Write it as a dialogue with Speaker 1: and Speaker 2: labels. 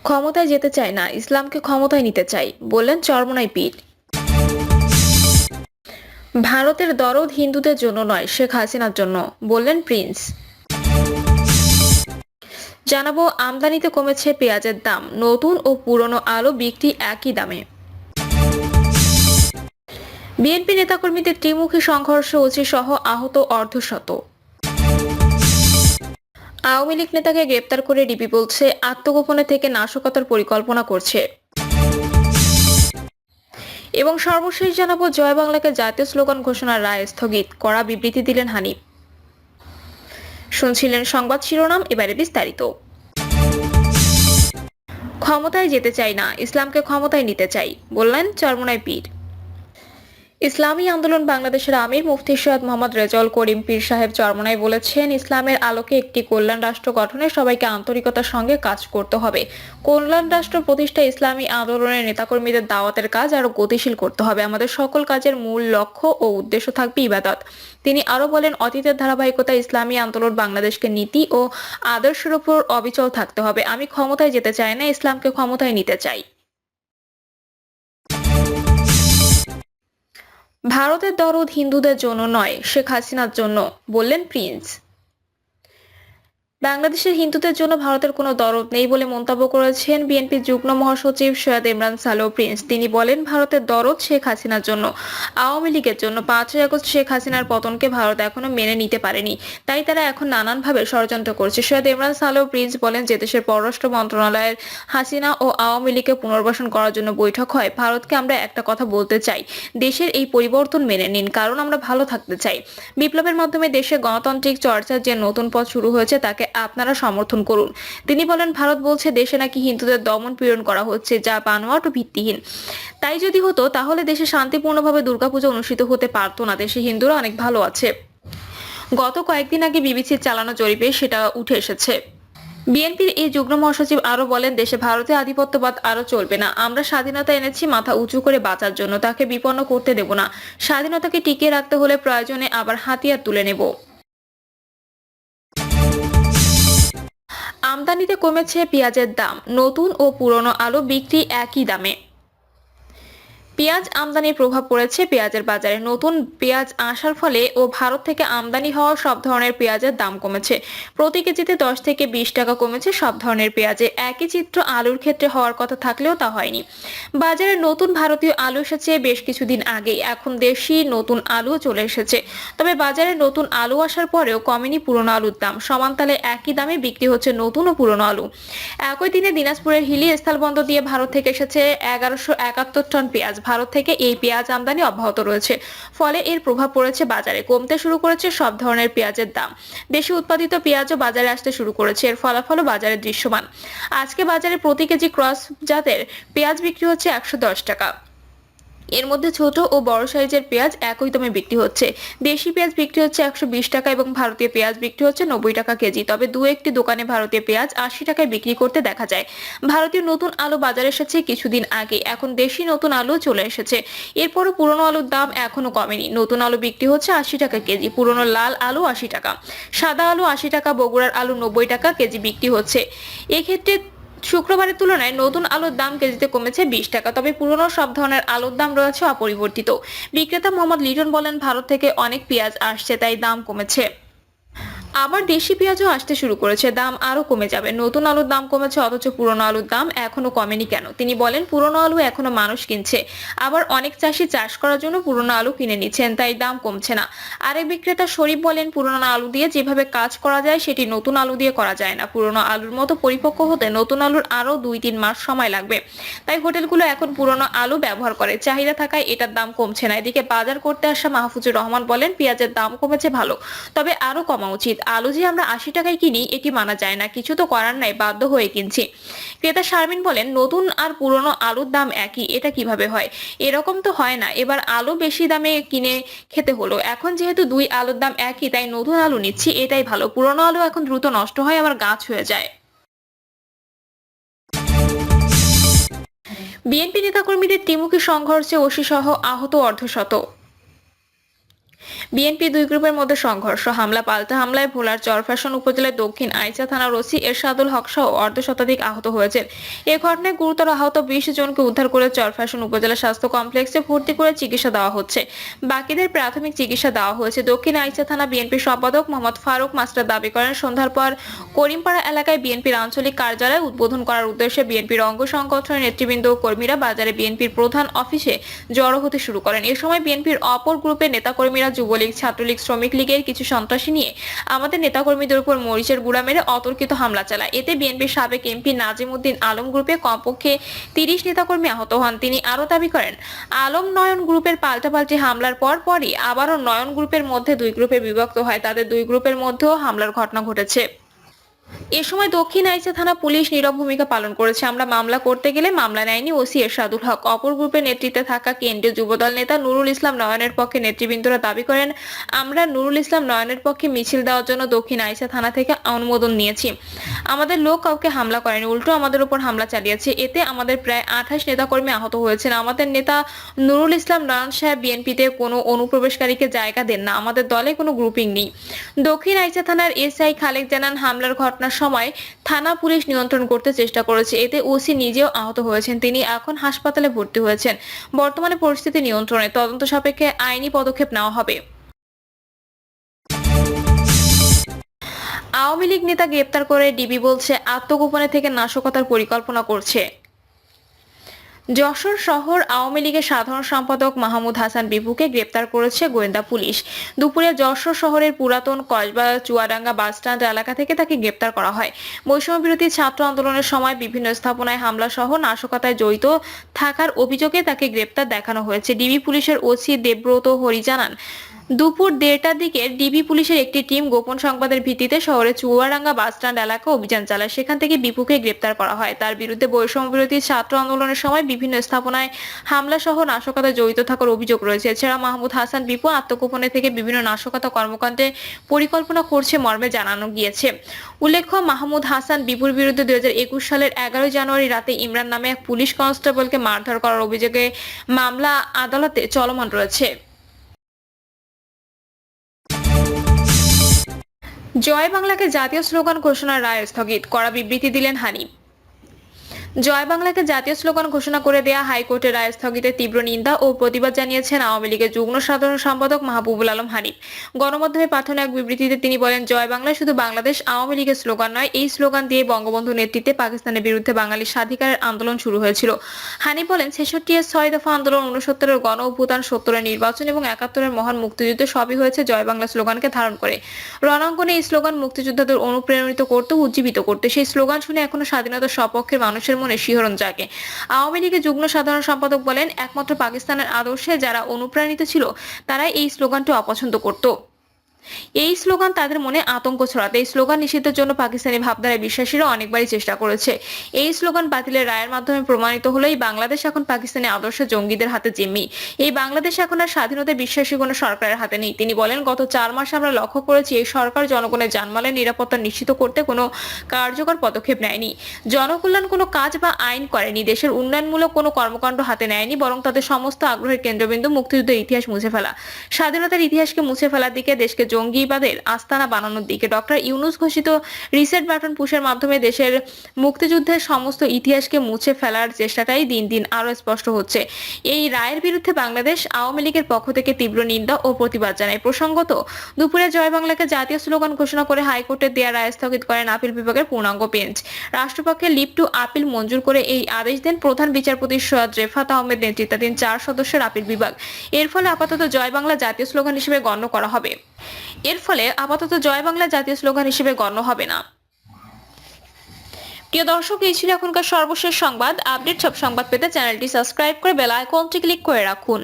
Speaker 1: ক্ষমতায় যেতে চাই না, ইসলামকে ক্ষমতায় নিতে চাই, বললেন চরমোনাই পীর। ভারতের দরদ হিন্দুদের জন্য নয়, শেখ হাসিনার জন্য, বললেন প্রিন্স। জানাবো আমদানিতে কমেছে পেঁয়াজের দাম, নতুন ও পুরনো আলু বিক্রি একই দামে। বিএনপি নেতাকর্মীদের ত্রিমুখী সংঘর্ষে ওসি সহ আহত অর্ধশত। আওয়ামী লীগ নেতাকে গ্রেপ্তার করে ডিবি বলছে আত্মগোপনে থেকে নাশকতার পরিকল্পনা করছে। এবং সর্বশেষ জানাবো জয় বাংলাকে জাতীয় স্লোগান ঘোষণার রায় স্থগিত, কড়া বিবৃতি দিলেন হানিফ। শুনছিলেন সংবাদ শিরোনাম, এবারে বিস্তারিত। ক্ষমতায় যেতে চাই না, ইসলামকে ক্ষমতায় নিতে চাই, বললেন চরমোনাই পীর। ইসলামী আন্দোলন বাংলাদেশের আমির মুফতি সৈয়দ মোহাম্মদ রেজাউল করিম পীর সাহেব চরমোনাই বলেছেন, ইসলামের আলোকে একটি কল্যাণ রাষ্ট্র গঠনে সবাইকে আন্তরিকতার সঙ্গে কাজ করতে হবে। কল্যাণ রাষ্ট্র প্রতিষ্ঠায় ইসলামী আন্দোলনের নেতাকর্মীদের দাওয়াতের কাজ আরো গতিশীল করতে হবে। আমাদের সকল কাজের মূল লক্ষ্য ও উদ্দেশ্য থাকবে ইবাদত। তিনি আরো বলেন, অতীতের ধারাবাহিকতায় ইসলামী আন্দোলন বাংলাদেশকে নীতি ও আদর্শের উপর অবিচল থাকতে হবে। আমি ক্ষমতায় যেতে চাই না, ইসলামকে ক্ষমতায় নিতে চাই। ভারতের দরদ হিন্দুদের জন্য নয়, শেখ হাসিনার জন্য, বললেন প্রিন্স। বাংলাদেশের হিন্দুদের জন্য ভারতের কোনো দরদ নেই বলে মন্তব্য করেছেন বিএনপির যুগ্ম মহাসচিব সৈয়দ ইমরান সালেহ প্রিন্স। তিনি বলেন, ভারতের দরদ শেখ হাসিনার জন্য, আওয়ামী লীগের জন্য। 5ই আগস্ট শেখ হাসিনার পতনকে ভারত এখনো মেনে নিতে পারেনি, তাই তারা এখন নানানভাবে ষড়যন্ত্র করছে। সৈয়দ ইমরান সালেহ প্রিন্স বলেন, যে দেশের পররাষ্ট্র মন্ত্রণালয়ের হাসিনা ও আওয়ামী লীগকে পুনর্বাসন করার জন্য বৈঠক হয়, ভারতকে আমরা একটা কথা বলতে চাই, দেশের এই পরিবর্তন মেনে নিন, কারণ আমরা ভালো থাকতে চাই। বিপ্লবের মাধ্যমে দেশে গণতান্ত্রিক চর্চার যে নতুন পথ শুরু হয়েছে তাকে আপনারা সমর্থন করুন। তিনি বলেন, ভারত বলছে দেশে নাকি হিন্দুদের দমন পীড়ন করা হচ্ছে, যা বানোয়াট ও ভিত্তিহীন। তাই যদি হতো তাহলে দেশে শান্তিপূর্ণভাবে দুর্গাপূজা অনুষ্ঠিত হতে পারতো না। দেশে হিন্দুরা অনেক ভালো আছে। গত কয়েকদিন আগে বিবিসির চালানো জরিপে সেটা উঠে এসেছে। বিএনপির এই যুগ্ম মহাসচিব আরো বলেন, দেশে ভারতের আধিপত্যবাদ আরো চলবে না। আমরা স্বাধীনতা এনেছি মাথা উঁচু করে বাঁচার জন্য, তাকে বিপন্ন করতে দেব না। স্বাধীনতাকে টিকিয়ে রাখতে হলে প্রয়োজনে আবার হাতিয়ার তুলে নেব। আমদানিতে কমেছে পেঁয়াজের দাম, নতুন ও পুরনো আলু বিক্রি একই দামে। পেঁয়াজ আমদানির প্রভাব পড়েছে পেঁয়াজের বাজারে। নতুন পেঁয়াজ আসার ফলে ও ভারত থেকে আমদানি হওয়া সব ধরনের পেঁয়াজের দাম কমেছে। প্রতি কেজিতে 10 থেকে 20 টাকা কমেছে সব ধরনের পেঁয়াজে। একই চিত্র আলুর ক্ষেত্রে হওয়ার কথা থাকলেও তা হয়নি। বাজারে নতুন ভারতীয় আলু এসেছে বেশ কিছুদিন আগেই, এখন দেশি নতুন আলু চলে এসেছে। তবে বাজারে নতুন আলু আসার পরেও কমেনি পুরনো আলুর দাম। সমানতালে একই দামে বিক্রি হচ্ছে নতুন ও পুরনো আলু। একই দিনে দিনাজপুরের হিলি স্থলবন্দর দিয়ে ভারত থেকে এসেছে 1171 টন পেঁয়াজ। ভারত থেকে এই পেঁয়াজ আমদানি অব্যাহত রয়েছে, ফলে এর প্রভাব পড়েছে বাজারে। কমতে শুরু করেছে সব ধরনের পেঁয়াজের দাম। দেশে উৎপাদিত পেঁয়াজও বাজারে আসতে শুরু করেছে, এর ফলাফলও বাজারে দৃশ্যমান। আজকে বাজারে প্রতি কেজি ক্রস জাতের পেঁয়াজ বিক্রি হচ্ছে 110 টাকা। এর মধ্যে ছোট ও বড় সাইজের পেঁয়াজ একই দামে বিক্রি হচ্ছে। দেশি পেঁয়াজ বিক্রি হচ্ছে 120 টাকা এবং ভারতীয় পেঁয়াজ বিক্রি হচ্ছে 90 টাকা কেজি। তবে দু একটি দোকানে ভারতীয় পেঁয়াজ 80 টাকায় বিক্রি করতে দেখা যায়। ভারতীয় নতুন আলু বাজারে এসেছে কিছুদিন আগে, এখন দেশি নতুন আলু চলে এসেছে। এরপরও পুরনো আলুর দাম এখনো কমেনি। নতুন আলু বিক্রি হচ্ছে 80 টাকা কেজি, পুরনো লাল আলু 80 টাকা, সাদা আলু 80 টাকা, বগুড়ার আলু 90 টাকা কেজি বিক্রি হচ্ছে। এক্ষেত্রে শুক্রবারের তুলনায় নতুন আলুর দাম কেজিতে কমেছে 20 টাকা, তবে পুরনো সব ধরনের আলুর দাম রয়েছে অপরিবর্তিত। বিক্রেতা মোহাম্মদ লিটন বলেন, ভারত থেকে অনেক পেঁয়াজ আসছে, তাই দাম কমেছে। আবার দেশি পেঁয়াজও আসতে শুরু করেছে, দাম আরো কমে যাবে। নতুন আলুর দাম কমেছে অথচ পুরনো আলুর দাম এখনো কমেনি কেন? তিনি বলেন, পুরনো আলু এখনো মানুষ কিনছে, আবার অনেক চাষি চাষ করার জন্য পুরনো আলু কিনে নিচ্ছেন, তাই দাম কমছে না। আরেক বিক্রেতা শরীফ বলেন, পুরনো আলু দিয়ে যেভাবে কাজ করা যায় সেটি নতুন আলু দিয়ে করা যায় না। পুরনো আলুর মতো পরিপক্ক হতে নতুন আলুর আরো 2-3 মাস সময় লাগবে। তাই হোটেলগুলো এখন পুরনো আলু ব্যবহার করে, চাহিদা থাকায় এটার দাম কমছে না। এদিকে বাজার করতে আসা মাহফুজুর রহমান বলেন, পেঁয়াজের দাম কমেছে ভালো, তবে আরো কমা উচিত। আলু যে আমরা 80 টাকায় কিনি এটি মানা যায় না, কিছু তো করার নাই, বাধ্য হয়ে কিনছি। ক্রেতা শারমিন বলেন, নতুন আর পুরনো আলুর দাম একই, এটা কিভাবে হয়? এরকম তো হয় না। এবার আলু বেশি দামে কিনে খেতে হলো। এখন যেহেতু দুই আলুর দাম একই, তাই নতুন আলু নিচ্ছি, এটাই ভালো। পুরনো আলু এখন দ্রুত নষ্ট হয়, আবার গাছ হয়ে যায়। বিএনপি নেতাকর্মীদের ত্রিমুখী সংঘর্ষে ওসি সহ আহত অর্ধশত। বিএনপি দুই গ্রুপের মধ্যে সংঘর্ষ, হামলা পাল্টা হামলায় ভোলার চরফ্যাশন উপজেলার দক্ষিণ আইচা থানার ওসি এরশাদুল হক সহ অর্ধশতাধিক আহত হয়েছেন। এ ঘটনায় গুরুতর আহত 20 জনকে উদ্ধার করে চরফ্যাশন উপজেলা স্বাস্থ্য কমপ্লেক্সে ভর্তি করে চিকিৎসা দেওয়া হচ্ছে। বাকিদের প্রাথমিক চিকিৎসা দেওয়া হয়েছে। দক্ষিণ আইচা থানা বিএনপির সম্পাদক মোহাম্মদ ফারুক মাস্টার দাবি করেন, সন্ধ্যার পর করিমপাড়া এলাকায় বিএনপির আঞ্চলিক কার্যালয় উদ্বোধন করার উদ্দেশ্যে বিএনপির অঙ্গ সংগঠনের নেতৃবৃন্দ ও কর্মীরা বাজারে বিএনপির প্রধান অফিসে জড়ো হতে শুরু করেন। এ সময় বিএনপির অপর গ্রুপের নেতাকর্মীরা যুবলীগ, ছাত্রলীগ, শ্রমিক লীগের কিছু সন্ত্রাসী নিয়ে আমাদের নেতাকর্মীদের উপর মরিচের গুঁড়া মেরে অতর্কিত হামলা চালায়। এতে বিএনপির সাবেক এমপি নাজিম উদ্দিন আলম গ্রুপে কমপক্ষে 30 নেতাকর্মী আহত হন। তিনি আরও দাবি করেন, আলম নয়ন গ্রুপের পাল্টাপাল্টি হামলার পরই আবারও নয়ন গ্রুপের মধ্যে দুই গ্রুপে বিভক্ত হয়। তাদের দুই গ্রুপের মধ্যেও হামলার ঘটনা ঘটেছে। এ সময় দক্ষিণ আইচা থানা পুলিশ নীরব ভূমিকা পালন করেছে। আমরা মামলা করতে গেলে মামলা নেয়নি ওসি এরশাদুল হক। অপর গ্রুপের নেতৃত্বে থাকা কেন্দ্রীয় যুবদল নেতা নুরুল ইসলাম নয়নের পক্ষে নেতৃবৃন্দরা দাবি করেন, আমরা নুরুল ইসলাম নয়নের পক্ষে মিছিল দেওয়ার জন্য দক্ষিণ আইচা থানা থেকে অনুমোদন নিয়েছি। আমাদের লোক কাউকে হামলা করেনি, উল্টো আমাদের উপর হামলা চালিয়েছে। এতে আমাদের প্রায় 28 নেতাকর্মী আহত হয়েছেন। আমাদের নেতা নুরুল ইসলাম নয়ন সাহেব বিএনপিতে কোনো অনুপ্রবেশকারীকে জায়গা দেন না। আমাদের দলে কোনো গ্রুপিং নেই। দক্ষিণ আইচা থানার এসআই খালেক জানান, হামলার ঘটনার সময় থানা পুলিশ নিয়ন্ত্রণ করতে চেষ্টা করেছে। এতে ওসি নিজেও আহত হয়েছেন। তিনি এখন হাসপাতালে ভর্তি হয়েছেন। বর্তমানে পরিস্থিতি নিয়ন্ত্রণে, তদন্ত সাপেক্ষে আইনি পদক্ষেপ নেওয়া হবে। আওয়ামী লীগ নেতা গ্রেপ্তার করে ডিবি বলছে আত্মগোপনে থেকে নাশকতার পরিকল্পনা করছে। যশোর শহর আওয়ামী লীগের সাধারণ সম্পাদক মাহমুদ হাসান বিপুকে গ্রেপ্তার করেছে গোয়েন্দা পুলিশ। দুপুরে যশোর শহরের পুরাতন কসবা চুয়াডাঙ্গা বাসস্ট্যান্ড এলাকা থেকে তাকে গ্রেপ্তার করা হয়। বৈষম্য বিরোধী ছাত্র আন্দোলনের সময় বিভিন্ন স্থাপনায় হামলা সহ নাশকতায় জড়িত থাকার অভিযোগে তাকে গ্রেপ্তার দেখানো হয়েছে। ডিবি পুলিশের ওসি দেবব্রত হরি জানান, দুপুর 1:30টার দিকে ডিবি পুলিশের একটি টিম গোপন সংবাদের ভিত্তিতে শহরের চুয়াডাঙ্গা বাসস্ট্যান্ড এলাকা অভিযান চালায়। সেখান থেকে বিপুকে গ্রেপ্তার করা হয়। তার বিরুদ্ধে বৈষম্য বিরোধী ছাত্র আন্দোলনের সময় বিভিন্ন স্থাপনায় হামলা সহ নাশকতায় জড়িত থাকার অভিযোগ রয়েছে। এছাড়া মাহমুদ হাসান বিপু আত্মগোপনে থেকে বিভিন্ন নাশকতা কর্মকাণ্ডে পরিকল্পনা করছে মর্মে জানানো গিয়েছে। উল্লেখ্য, মাহমুদ হাসান বিপুর বিরুদ্ধে 2021 সালের 11 জানুয়ারি রাতে ইমরান নামে এক পুলিশ কনস্টেবলকে মারধর করার অভিযোগে মামলা আদালতে চলমান রয়েছে। জয় বাংলাকে জাতীয় স্লোগান ঘোষণার রায় স্থগিত, কড়া বিবৃতি দিলেন হানিফ। জয় বাংলাকে জাতীয় স্লোগান ঘোষণা করে দেয়া হাইকোর্টের রায় স্থগিতের তীব্র নিন্দা ও প্রতিবাদ জানিয়েছেন আওয়ামী লীগের যুগ্ম সাধারণ সম্পাদক মাহবুবুল আলম হানিফ। গণমাধ্যমে পাঠানো এক বিবৃতিতে তিনি বলেন, জয় বাংলা শুধু বাংলাদেশ আওয়ামী লীগের স্লোগান নয়, এই স্লোগান দিয়ে বঙ্গবন্ধু নেতৃত্বে পাকিস্তানের বিরুদ্ধে বাঙালির স্বাধিকারের আন্দোলন শুরু হয়েছিল। হানিফ বলেন, 66-এর 6 দফা আন্দোলন, 69-এর গণ অভ্যুত্থান, 70-এর নির্বাচন এবং 71-এর মহান মুক্তিযুদ্ধ সবই হয়েছে জয় বাংলা স্লোগানকে ধারণ করে। রণাঙ্গনে এই স্লোগান মুক্তিযোদ্ধাদের অনুপ্রেরণিত করতে, উজ্জীবিত করতে। সেই স্লোগান শুনে এখনো স্বাধীনতার সপক্ষের মানুষের মনে শিহরণ জাগে। আওয়ামী লীগের যুগ্ম সাধারণ সম্পাদক বলেন, একমাত্র পাকিস্তানের আদর্শে যারা অনুপ্রাণিত ছিল তারাই এই স্লোগানটি অপছন্দ করত। এই স্লোগান তাদের মনে আতঙ্ক ছড়াতে। এই স্লোগান নিষিদ্ধের জন্য পাকিস্তানি ভাবধারায় বিশ্বাসীরা অনেকবারই চেষ্টা করেছে। এই স্লোগান বাতিলের রায়ের মাধ্যমে প্রমাণিত হলো এই বাংলাদেশ এখন পাকিস্তানি আদর্শ জঙ্গিদের হাতে জিম্মি। এই বাংলাদেশ এখন আর স্বাধীনতায় বিশ্বাসী কোনো সরকারের হাতে নেই। তিনি বলেন, গত 4 মাসে আমরা লক্ষ্য করেছি এই সরকার জনগণের জানমালের নিরাপত্তা নিশ্চিত করতে কোনো কার্যকর পদক্ষেপ নেয়নি, জনকল্যাণ কোনো কাজ বা আইন করেনি, দেশের উন্নয়নমূলক কোনো কর্মকাণ্ড হাতে নেয়নি, বরং তাদের সমস্ত আগ্রহের কেন্দ্রবিন্দু মুক্তিযুদ্ধের ইতিহাস মুছে ফেলা, স্বাধীনতার ইতিহাসকে মুছে ফেলার দিকে, দেশকে জঙ্গিবাদের আস্তানা বানানোর দিকে। ডক্টর ইউনূস ঘোষিত রিসেট বাটন পুশের মাধ্যমে দেশের মুক্তিযুদ্ধের সমস্ত ইতিহাসকে মুছে ফেলার চেষ্টাটাই দিন দিন আরো স্পষ্ট হচ্ছে। এই রায়ের বিরুদ্ধে বাংলাদেশ আওয়ামী লীগের পক্ষ থেকে তীব্র নিন্দা ও প্রতিবাদ জানায়। প্রসঙ্গত, দুপুরে জয় বাংলাকে জাতীয় স্লোগান ঘোষণা করে হাইকোর্টের দেয়া রায় স্থগিত করেন আপিল বিভাগের পূর্ণাঙ্গ বেঞ্চ। রাষ্ট্রপক্ষের লিভ টু আপিল মঞ্জুর করে এই আদেশ দেন প্রধান বিচারপতি সৈয়দ রেফাত আহমেদ নেতৃত্বাধীন 4 সদস্যের আপিল বিভাগ। এর ফলে আপাতত জয় বাংলা জাতীয় স্লোগান হিসেবে গণ্য হবে না। প্রিয় দর্শক, এই ছিল এখনকার সর্বশেষ সংবাদ। আপডেট সব সংবাদ পেতে চ্যানেলটি সাবস্ক্রাইব করে বেল আইকনটি ক্লিক করে রাখুন।